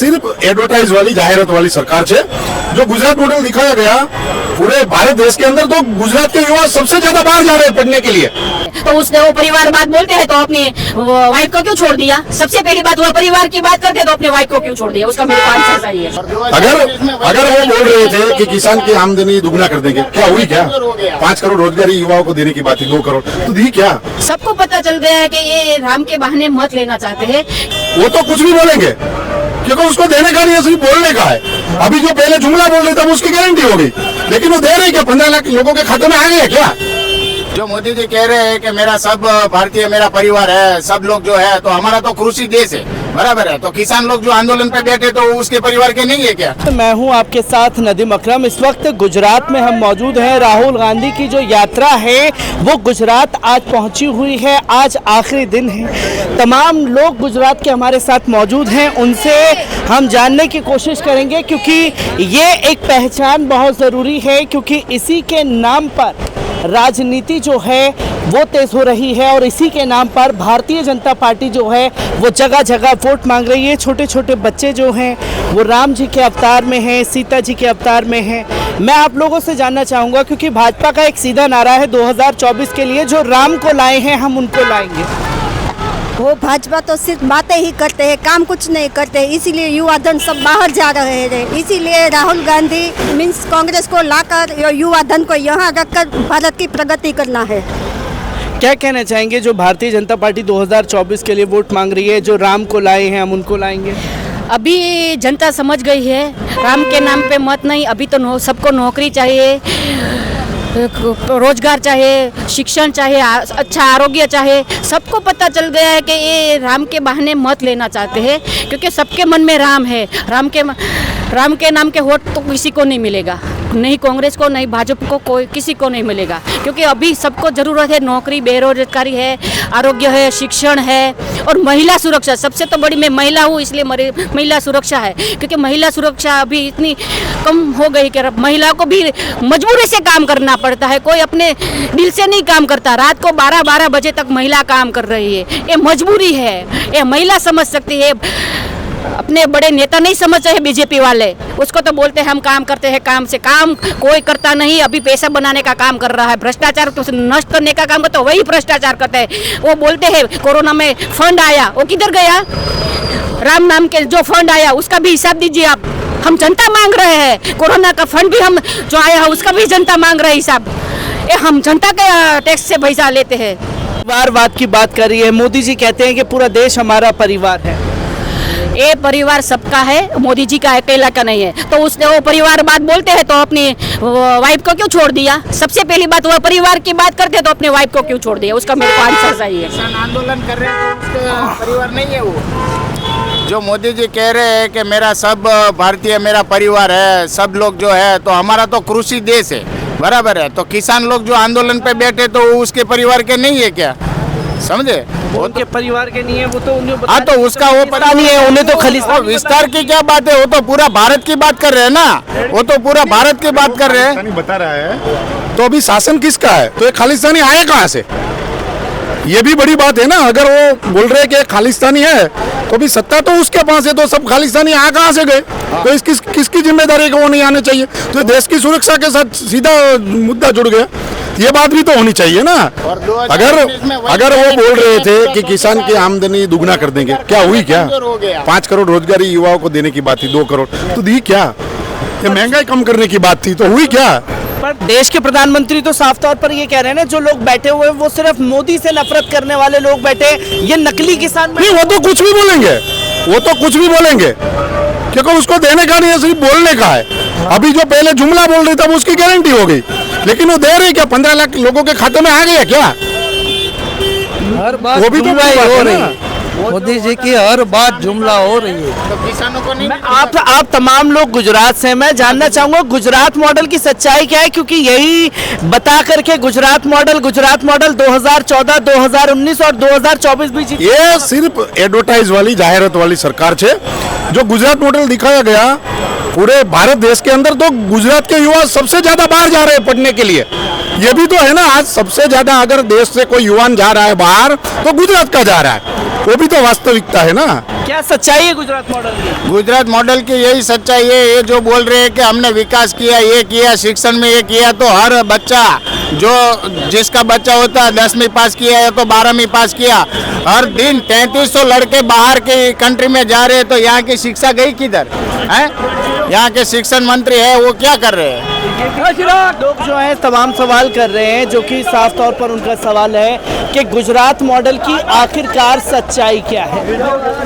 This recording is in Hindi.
सिर्फ एडवर्टाइज वाली जाहिरात वाली सरकार है। जो गुजरात मॉडल दिखाया गया पूरे भारत देश के अंदर, तो गुजरात के युवा सबसे ज्यादा बाहर जा रहे हैं पढ़ने के लिए। तो उसने वो परिवार बात बोलते हैं तो अपनी वाइफ को क्यों छोड़ दिया? सबसे पहली बात वो परिवार की बात करते तो अपने वाइफ को क्यों छोड़ दिया? उसका मेरे को आंसर चाहिए। अगर वो बोल रहे थे कि किसान की आमदनी दुगना कर देंगे, क्या हुई? क्या 5 करोड़ रोजगारी युवाओं को देने की बात थी, 2 करोड़ तो दी क्या? सबको पता चल गया है कि ये राम के बहाने मत लेना चाहते हैं। वो तो कुछ भी बोलेंगे क्योंकि उसको देने का नहीं है, सिर्फ बोलने का है। अभी जो पहले जुमला बोल रहे थे वो उसकी गारंटी हो गई, लेकिन वो दे रहे क्या? 15 लाख लोगों के खाते में आ गए क्या? जो मोदी जी कह रहे हैं कि मेरा सब भारतीय मेरा परिवार है, सब लोग जो है, तो हमारा तो कृषि देश है, बराबर है। तो किसान लोग जो आंदोलन पे बैठे तो उसके परिवार के नहीं है क्या? मैं हूं आपके साथ नदीम अकरम। इस वक्त गुजरात में हम मौजूद हैं। राहुल गांधी की जो यात्रा है वो गुजरात आज पहुंची हुई है। आज आखिरी दिन है। तमाम लोग गुजरात के हमारे साथ मौजूद हैं, उनसे हम जानने की कोशिश करेंगे, क्योंकि ये एक पहचान बहुत ज़रूरी है, क्योंकि इसी के नाम पर राजनीति जो है वो तेज हो रही है और इसी के नाम पर भारतीय जनता पार्टी जो है वो जगह जगह वोट मांग रही है। छोटे छोटे बच्चे जो हैं वो राम जी के अवतार में हैं, सीता जी के अवतार में हैं। मैं आप लोगों से जानना चाहूँगा, क्योंकि भाजपा का एक सीधा नारा है 2024 के लिए, जो राम को लाए हैं हम उनको लाएंगे। वो भाजपा तो सिर्फ बातें ही करते हैं, काम कुछ नहीं करते, इसीलिए युवा धन सब बाहर जा रहे हैं। इसीलिए राहुल गांधी मीन्स कांग्रेस को लाकर युवा धन को यहाँ रखकर भारत की प्रगति करना है। क्या कहना चाहेंगे जो भारतीय जनता पार्टी 2024 के लिए वोट मांग रही है, जो राम को लाए हैं हम उनको लाएंगे? अभी जनता समझ गई है, राम के नाम पे मत नहीं। अभी तो सबको नौकरी चाहिए, रोजगार चाहिए, शिक्षण चाहिए, अच्छा आरोग्य चाहिए। सबको पता चल गया है कि ये राम के बहाने मत लेना चाहते हैं, क्योंकि सबके मन में राम है। राम के नाम के वोट तो किसी को नहीं मिलेगा, नहीं कांग्रेस को, नहीं भाजपा को, कोई किसी को नहीं मिलेगा। क्योंकि अभी सबको ज़रूरत है नौकरी, बेरोजगारी है, आरोग्य है, शिक्षण है और महिला सुरक्षा। सबसे तो बड़ी मैं महिला हूँ, इसलिए महिला सुरक्षा है। क्योंकि महिला सुरक्षा अभी इतनी कम हो गई कि महिलाओं को भी मजबूरी से काम करना पड़ता है, कोई अपने दिल से नहीं काम करता। रात को 12-12 बजे तक महिला काम कर रही है, ये मजबूरी है, ये महिला समझ सकती है। अपने बड़े नेता नहीं समझ रहे बीजेपी वाले, उसको तो बोलते हैं हम काम करते हैं, काम से काम कोई करता नहीं। अभी पैसा बनाने का काम कर रहा है, भ्रष्टाचार तो नष्ट करने का काम करता है, वही भ्रष्टाचार करते हैं। वो बोलते हैं कोरोना में फंड आया, वो किधर गया? राम नाम के जो फंड आया उसका भी हिसाब दीजिए आप। हम जनता मांग रहे हैं, कोरोना का फंड भी हम जो आया है उसका भी जनता मांग रहे हैं हिसाब। हम जनता के टैक्स से पैसा लेते हैं। परिवारवाद की बात कर रही है, मोदी जी कहते हैं कि पूरा देश हमारा परिवार है। ये परिवार सबका है, मोदी जी का अकेला का नहीं है। तो उसने वो परिवार बात बोलते हैं तो अपनी वाइफ को क्यों छोड़ दिया? सबसे पहली बात वो परिवार की बात करते तो अपने वाइफ को क्यों छोड़ दिया? उसका मेरे को आंसर चाहिए। किसान आंदोलन कर रहे हैं तो उसका परिवार नहीं है वो। जो मोदी जी कह रहे हैं कि मेरा सब भारतीय मेरा परिवार है, सब लोग जो है, तो हमारा तो कृषि देश है, बराबर है। तो किसान लोग जो आंदोलन पे बैठे तो उसके परिवार के नहीं है क्या? समझे? वो उनके परिवार के नहीं है, वो तो उन्हें हाँ, तो उसका वो पता नहीं है, उन्हें तो खालिस्तान विस्तार की क्या बात है? वो तो पूरा भारत की बात कर रहे हैं ना, वो तो पूरा भारत की बात कर रहे हैं। बता रहा है तो अभी शासन किसका है? तो ये खालिस्तानी आए कहाँ से? ये भी बड़ी बात है ना। अगर वो बोल रहे हैं कि खालिस्तानी है तो भी सत्ता तो उसके पास है, तो सब खालिस्तानी आ कहाँ से गए? तो किसकी जिम्मेदारी है कि वो नहीं आने चाहिए? तो देश की सुरक्षा के साथ सीधा मुद्दा जुड़ गया। ये बात भी तो होनी चाहिए ना। अगर वो बोल रहे थे कि किसान की आमदनी दुगना कर देंगे, क्या हुई? क्या 5 करोड़ रोजगारी युवाओं को देने की बात थी, 2 करोड़ तो दी क्या? ये महंगाई कम करने की बात थी, तो हुई क्या? पर देश के प्रधानमंत्री तो साफ तौर पर ये कह रहे हैं ना, जो लोग बैठे हुए वो सिर्फ मोदी से नफरत करने वाले लोग बैठे, ये नकली किसान नहीं। वो तो कुछ भी बोलेंगे, वो तो कुछ भी बोलेंगे क्योंकि उसको देने का नहीं है, सिर्फ बोलने का है। अभी जो पहले जुमला बोल रहे थे वो उसकी गारंटी हो गई, लेकिन वो दे रहे क्या? 15 लाख लोगों के खाते में आ गया क्या? हर बात वो भी तो जुमला हो रही है। मोदी जी की हर बात जुमला हो रही है। तो किसानों को नहीं। आप तमाम लोग गुजरात से, मैं जानना चाहूंगा गुजरात मॉडल की सच्चाई क्या है, क्योंकि यही बता करके गुजरात मॉडल 2014, 2019 और 2024 भी जीती। ये सिर्फ एडवर्टाइज वाली जाहिरात वाली सरकार है। जो गुजरात मॉडल दिखाया गया पूरे भारत देश के अंदर, तो गुजरात के युवा सबसे ज्यादा बाहर जा रहे हैं पढ़ने के लिए। ये भी तो है ना, आज सबसे ज्यादा अगर देश से कोई युवा जा रहा है बाहर तो गुजरात का जा रहा है, वो भी तो वास्तविकता है ना। क्या सच्चाई है गुजरात मॉडल की? गुजरात मॉडल की यही सच्चाई है। ये जो बोल रहे हैं कि हमने विकास किया, ये किया, शिक्षण में ये किया, तो हर बच्चा जो जिसका बच्चा होता है 10वीं पास किया है तो 12वीं पास किया, हर दिन 3300 लड़के बाहर के कंट्री में जा रहे हैं, तो यहाँ की शिक्षा गई किधर है? यहाँ के शिक्षण मंत्री है वो क्या कर रहे हैं? लोग जो हैं तमाम सवाल कर रहे हैं, जो कि साफ तौर पर उनका सवाल है कि गुजरात मॉडल की आखिरकार सच्चाई क्या है।